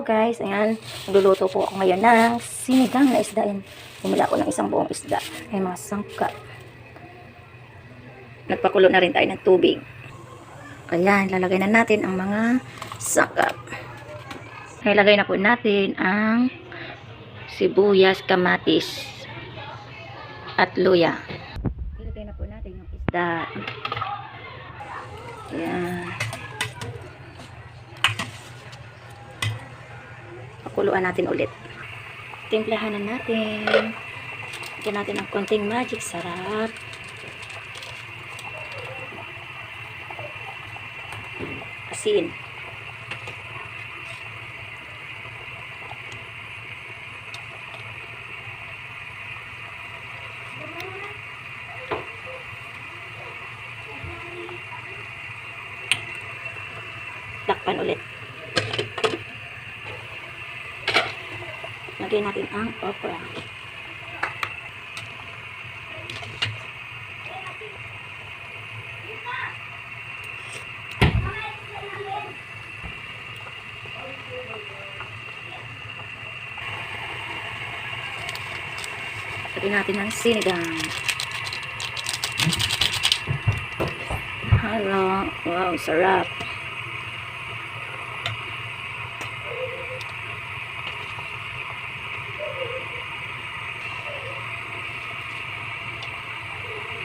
guys, ayan, magluluto po ako ngayon ng sinigang na isda. Ayan, bumili ako ng isang buong isda. Ay mga sangkap. Nagpakulo na rin tayo ng tubig. Ayan, lalagay na natin ang mga sangkap. Ilagay na po natin ang sibuyas, kamatis, at luya. Ilagay na po natin yung isda. Ayan. Pakuluan natin ulit. Timplahan na natin. Lagyan natin ng konting magic sarap. Asin. Takpan ulit. Lagyan natin ang okra. Lagyan natin ang sinigang. Hello. Wow, sarap.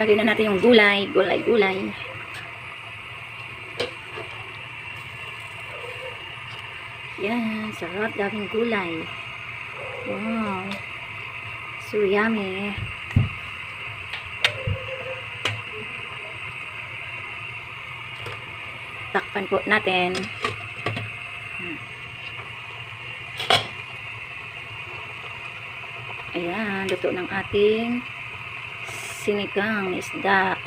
Lagyan na natin yung gulay. Yan, sarap, daming gulay. Wow. So yummy. Takpan po natin. Ayan, luto ng ating sinigang isda.